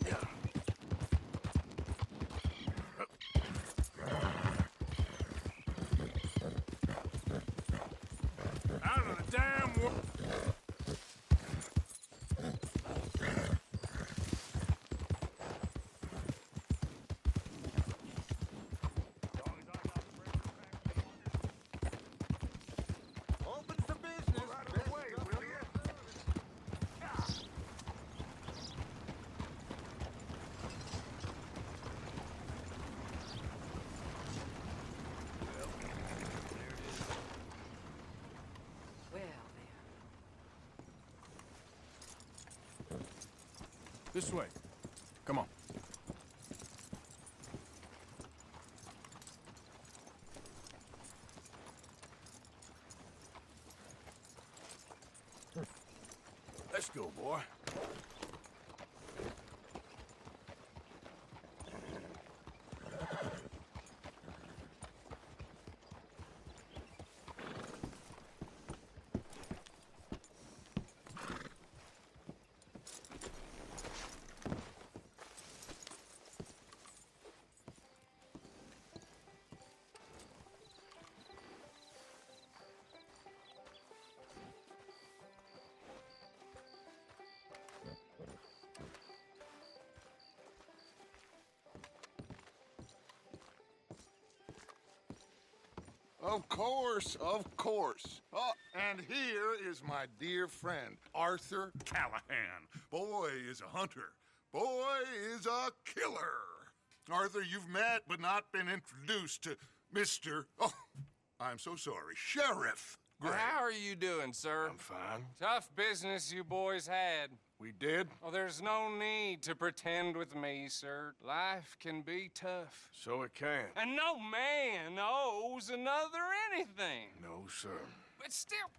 Yeah. Out of the damn world. Open for business. Out of the way, will you? Well, then. This way. Come on. Let's go, boy. Of course, of course. Oh, and here is my dear friend, Arthur Callahan. Boy is a hunter. Boy is a killer. Arthur, you've met but not been introduced to Mr. Oh, I'm so sorry, Sheriff Gray. How are you doing, sir? I'm fine. Tough business you boys had. We did, Oh, there's no need to pretend with me, sir. Life can be tough. so it can. And no man owes another anything. No, sir. But still,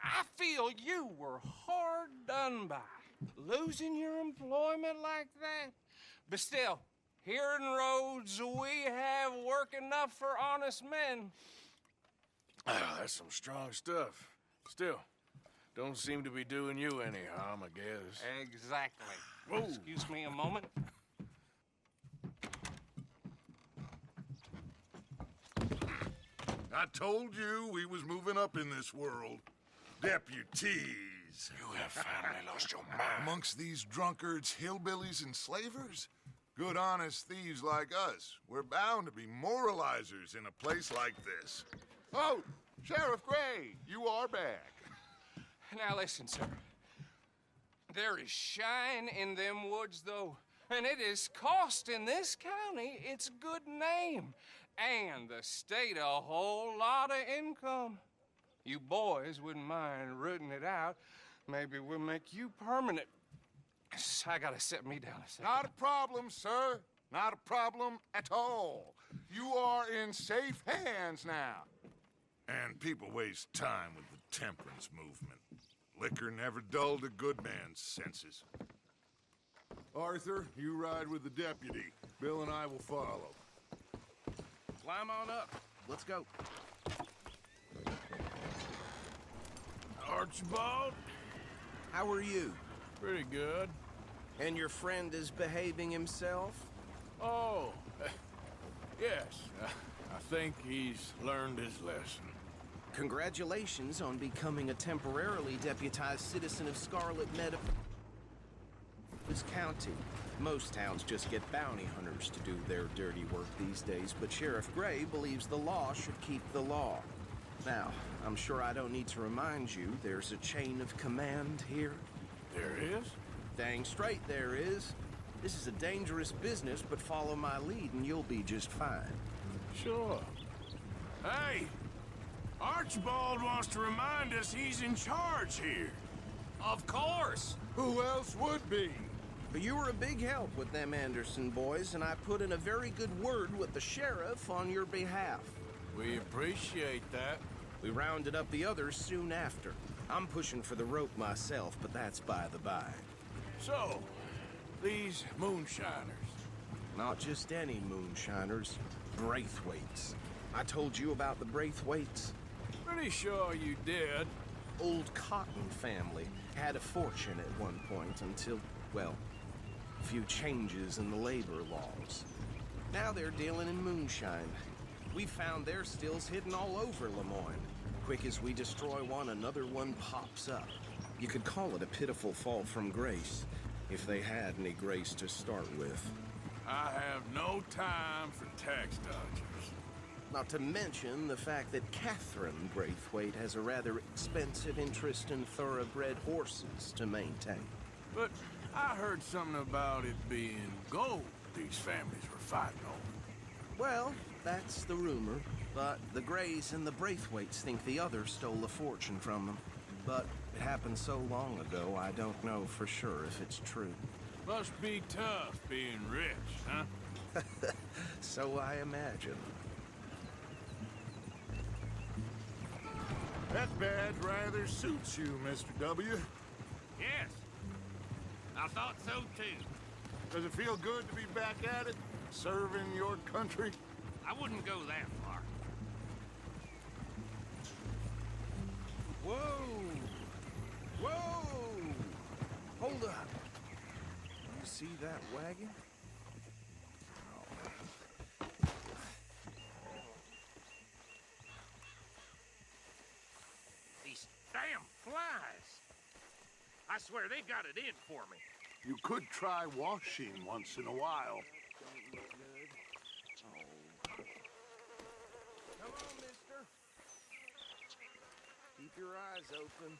I feel you were hard done by. Losing your employment like that. But still, here in Rhodes, we have work enough for honest men. Ah, that's some strong stuff. Still, don't seem to be doing you any harm, I guess. Exactly. Whoa. Excuse me a moment. I told you we was moving up in this world. Deputies. You have finally lost your mind. Amongst these drunkards, hillbillies, and slavers? Good, honest thieves like us. We're bound to be moralizers in a place like this. Oh, Sheriff Gray, you are back. Now listen, sir. There is shine in them woods, though, and it is costing this county its good name and the state a whole lot of income. You boys wouldn't mind rooting it out. Maybe we'll make you permanent. I gotta set me down a second. Not a problem, sir. Not a problem at all. You are in safe hands now. And people waste time with the temperance movement. Liquor never dulled a good man's senses. Arthur, you ride with the deputy. Bill and I will follow. Climb on up. Let's go. Archibald? How are you? Pretty good. And your friend is behaving himself? Oh, yes. I think he's learned his lesson. Congratulations on becoming a temporarily deputized citizen of Scarlet Meadows County. Most towns just get bounty hunters to do their dirty work these days, but Sheriff Gray believes the law should keep the law. Now, I'm sure I don't need to remind you, there's a chain of command here. There is? Dang straight there is. This is a dangerous business, but follow my lead and you'll be just fine. Sure. Hey, Archibald wants to remind us he's in charge here. Of course! Who else would be? But you were a big help with them Anderson boys, and I put in a very good word with the sheriff on your behalf. We appreciate that. We rounded up the others soon after. I'm pushing for the rope myself, but that's by the by. So, these moonshiners. Not just any moonshiners, Braithwaites. I told you about the Braithwaites? Pretty sure you did. Old Cotton family had a fortune at one point until, well, a few changes in the labor laws. Now they're dealing in moonshine. We found their stills hidden all over Lemoyne. Quick as we destroy one, another one pops up. You could call it a pitiful fall from grace, if they had any grace to start with. I have no time for tax dodgers. Not to mention the fact that Catherine Braithwaite has a rather expensive interest in thoroughbred horses to maintain. But I heard something about it being gold these families were fighting over. Well, that's the rumor, but the Greys and the Braithwaites think the others stole a fortune from them. But it happened so long ago, I don't know for sure if it's true. Must be tough being rich, huh? So I imagine. That badge rather suits you, Mr. W. Yes. I thought so too. Does it feel good to be back at it, serving your country? I wouldn't go that far. Whoa! Whoa! Hold up. You see that wagon? These damn flies. I swear they've got it in for me. You could try washing once in a while. Don't look good. Oh. Come on, mister. Keep your eyes open.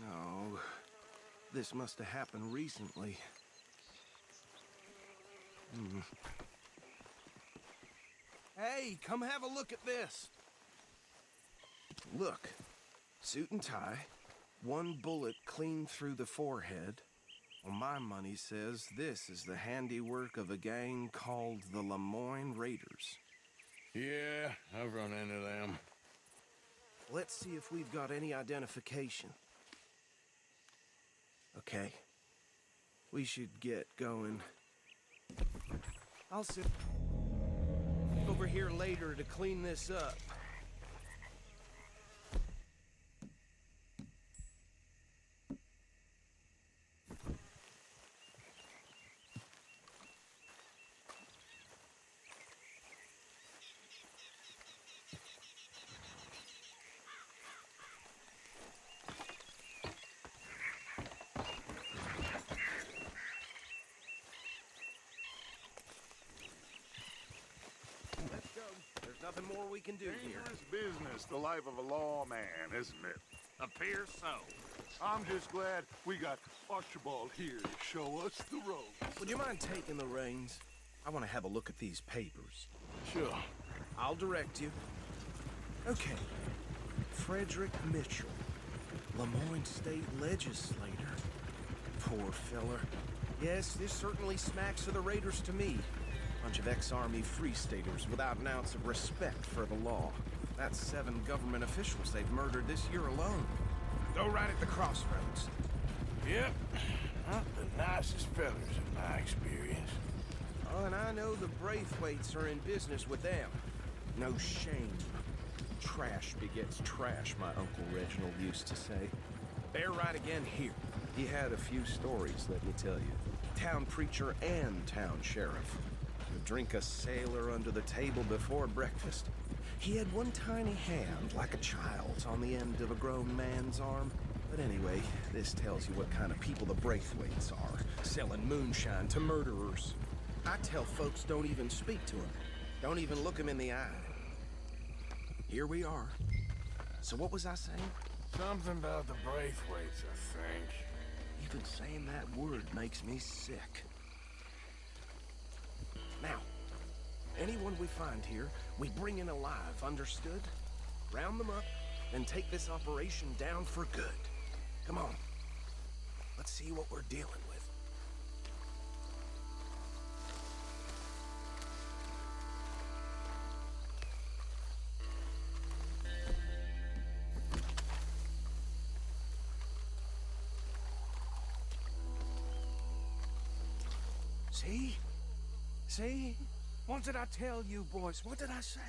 No. This must have happened recently. Hey, come have a look at this. Look, suit and tie, one bullet clean through the forehead. Well, my money says this is the handiwork of a gang called the Lemoyne Raiders. Yeah, I've run into them. Let's see if we've got any identification. Okay. We should get going. I'll sit over here later to clean this up. There's nothing more we can do here. Dangerous business, the life of a lawman, isn't it? Appears so. I'm just glad we got Archibald here to show us the ropes. Would you mind taking the reins? I want to have a look at these papers. Sure. I'll direct you. Okay. Frederick Mitchell, Lemoyne State Legislator. Poor feller. Yes, this certainly smacks of the Raiders to me. Bunch of ex-Army Free Staters without an ounce of respect for the law. That's 7 government officials they've murdered this year alone. Go right at the crossroads. Yep. Not the nicest fellas in my experience. Oh, and I know the Braithwaites are in business with them. No shame. Trash begets trash, my Uncle Reginald used to say. They're right again here. He had a few stories, let me tell you. Town preacher and town sheriff. Would drink a sailor under the table before breakfast. He had one tiny hand, like a child's, on the end of a grown man's arm. But anyway, this tells you what kind of people the Braithwaites are, selling moonshine to murderers. I tell folks don't even speak to them. Don't even look them in the eye. here we are. So what was I saying? Something about the Braithwaites, I think. Even saying that word makes me sick. Now, anyone we find here, we bring in alive, understood? Round them up, and take this operation down for good. Come on. Let's see what we're dealing with. See? See? What did I tell you, boys? What did I say?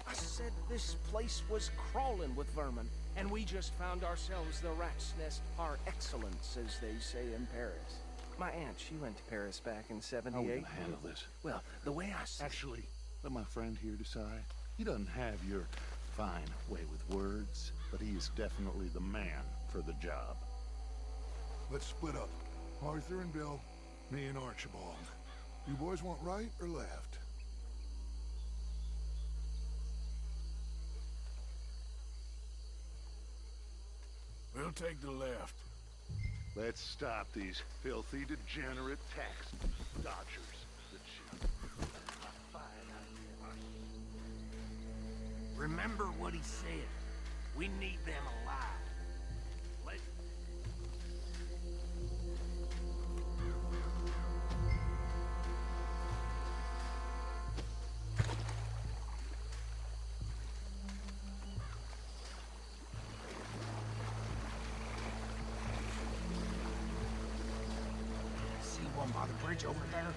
I said this place was crawling with vermin, and we just found ourselves the rat's nest par excellence, as they say in Paris. My aunt, she went to Paris back in '78. How are we gonna handle this? Well, the way I see Actually, let my friend here decide. He doesn't have your fine way with words, but he is definitely the man for the job. Let's split up. Arthur and Bill, me and Archibald. You boys want right or left? We'll take the left. Let's stop these filthy, degenerate tax dodgers. Remember what he said. We need them alive. Let... See one by the bridge over there?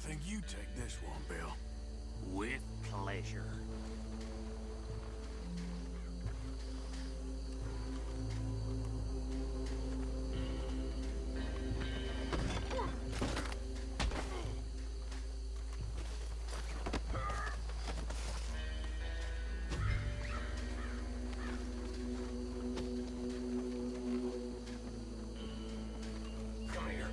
Think you take this one, Bill. With pleasure. Come here.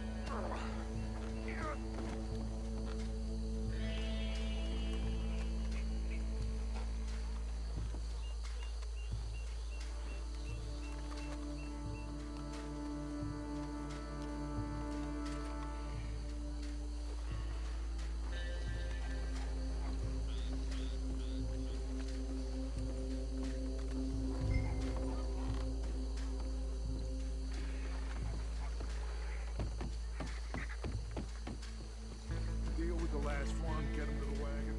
Deal with the last one, get him to the wagon.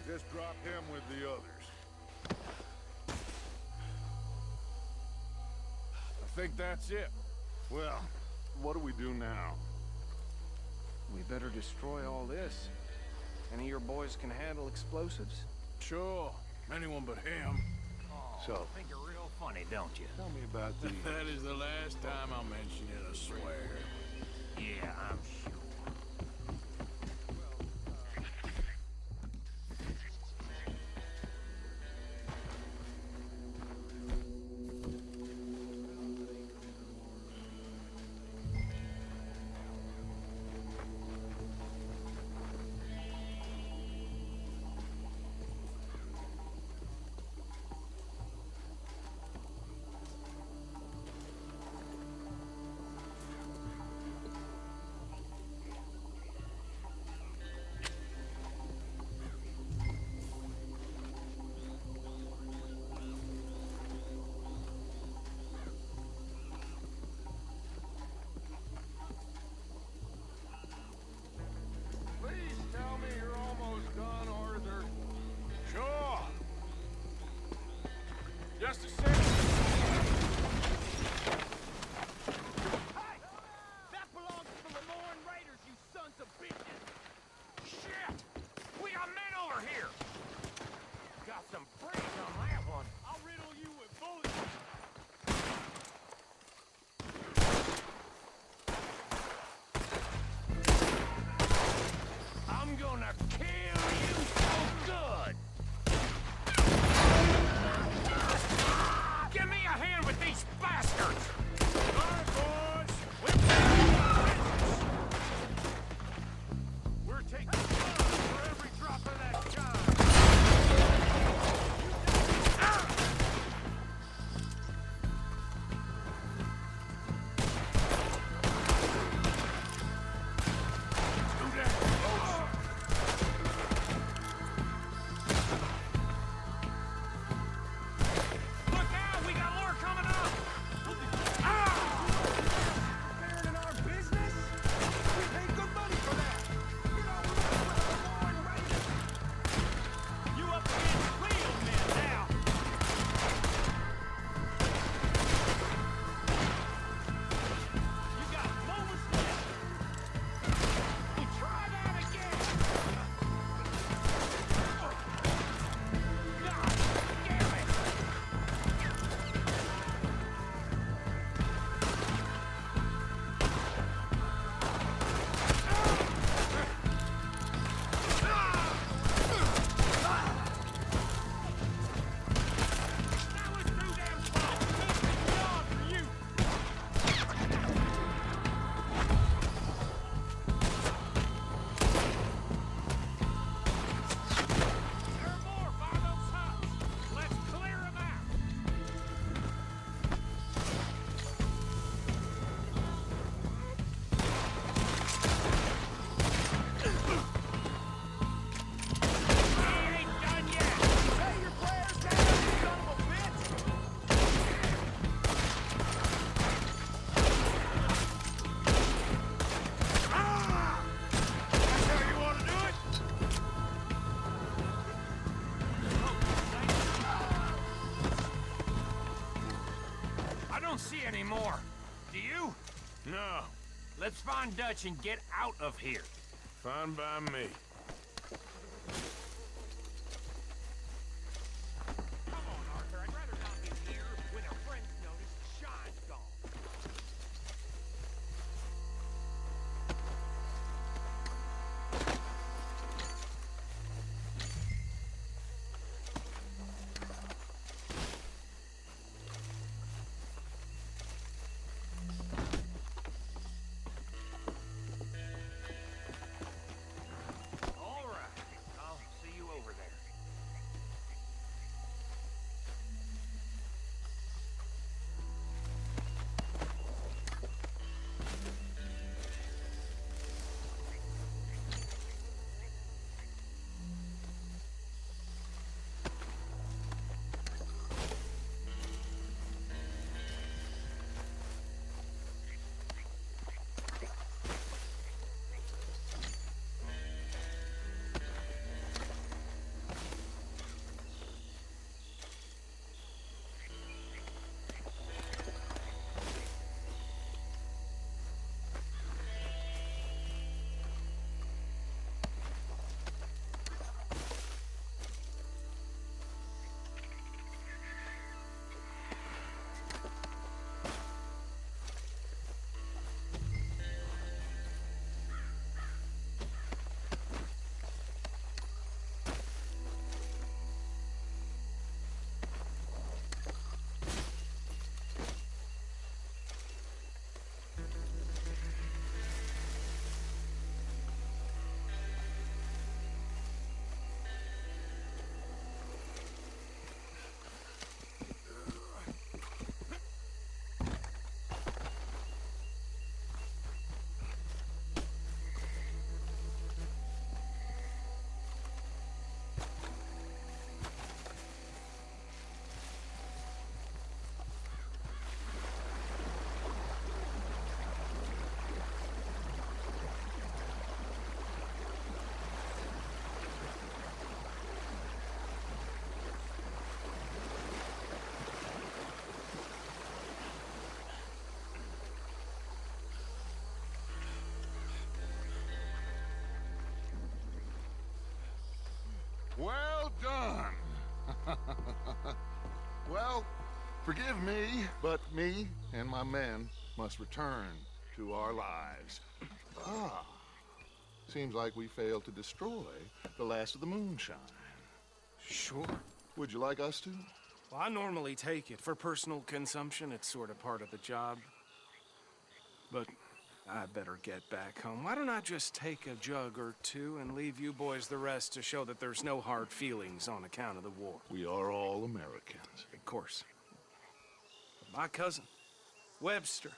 Just drop him with the others. I think that's it. Well, what do we do now? we better destroy all this. Any of your boys can handle explosives? Sure. Anyone but him. So, Think you're real funny, don't you? tell me about the... That is the last time I'll mention it, I swear. Yeah, I'm sure. No, Let's find Dutch and get out of here. fine by me. Come on, Arthur. I'd rather not be here when a friend's noticed Shine's gone. All right. I'll see you over there. Well done. Well, forgive me, but me and my men must return to our lives. Ah, seems like we failed to destroy the last of the moonshine. Sure. Would you like us to? Well, I normally take it for personal consumption. It's sort of part of the job. But I better get back home. Why don't I just take a jug or two and leave you boys the rest to show that there's no hard feelings on account of the war? We are all Americans. Of course. My cousin, Webster,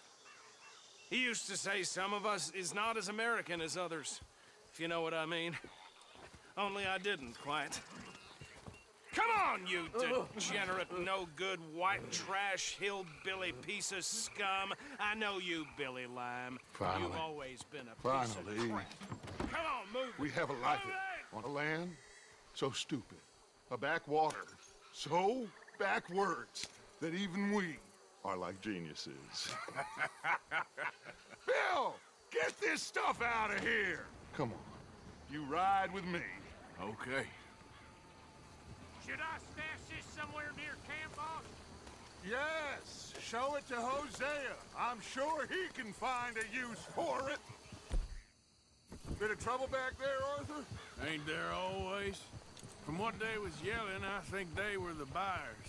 he used to say some of us is not as American as others, if you know what I mean. Only I didn't quite. Come on, you degenerate, no-good, white trash, hillbilly piece of scum. I know you, Billy Lime. Finally. You've always been a piece of Finally. crap. Come on, move We it. have a life Move it. on a land so stupid, a backwater so backwards that even we are like geniuses. Bill, get this stuff out of here! Come on, you ride with me. Okay. Should I stash this somewhere near camp, boss? Yes, show it to Hosea. I'm sure he can find a use for it. Bit of trouble back there, Arthur? Ain't there always? From what they was yelling, I think they were the buyers.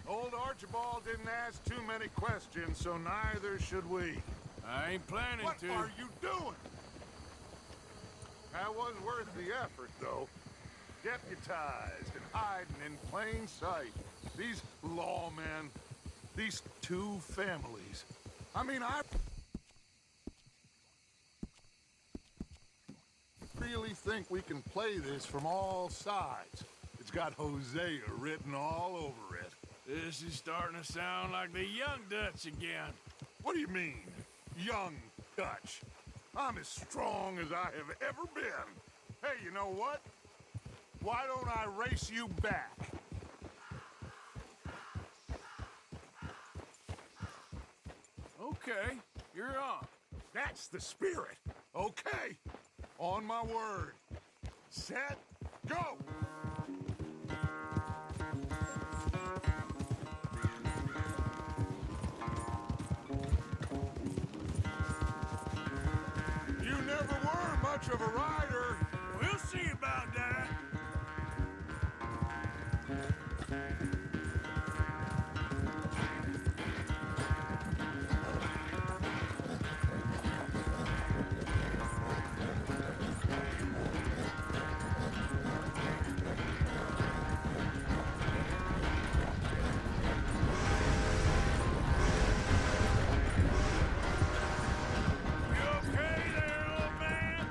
Old Archibald didn't ask too many questions, so neither should we. I ain't planning What to. are you doing? That was worth the effort, though. Deputized and hiding in plain sight. These lawmen, these two families. I mean, I really think we can play this from all sides. It's got Hosea written all over it. This is starting to sound like the young Dutch again. What do you mean, young Dutch? I'm as strong as I have ever been. Hey, you know what? Why don't I race you back? Okay, you're on. That's the spirit. Okay. On my word. Set, go! You never were much of a rider. We'll see about that. You okay there, old man?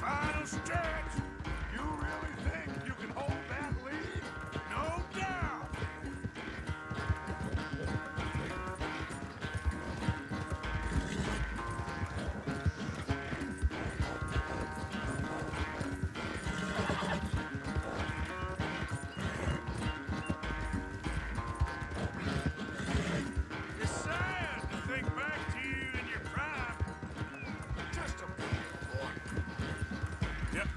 Final stretch. You really think you can hold that lead? No doubt. It's sad to think back to you in your prime. Just a boy. Yep.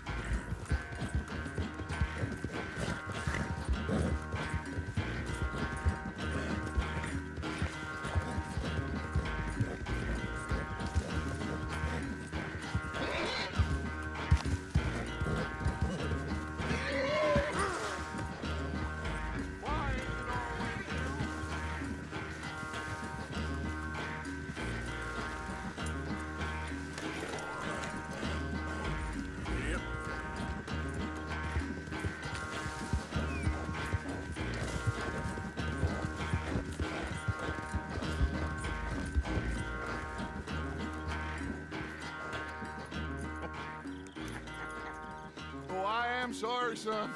Why is it always you? Yep. Oh, I am sorry, son.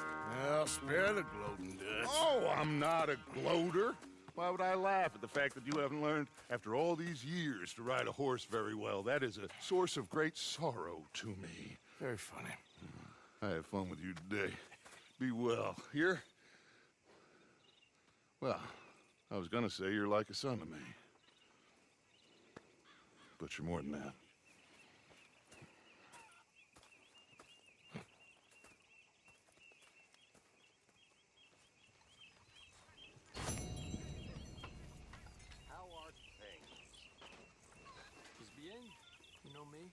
Well, spare the gloating, Dutch. Oh, I'm not a gloater. Why would I laugh at the fact that you haven't learned, after all these years, to ride a horse very well? That is a source of great sorrow to me. Very funny. I had fun with you today. Be well. Here? Well, I was gonna say you're like a son to me. But you're more than that. How are things? Is bien? You know me?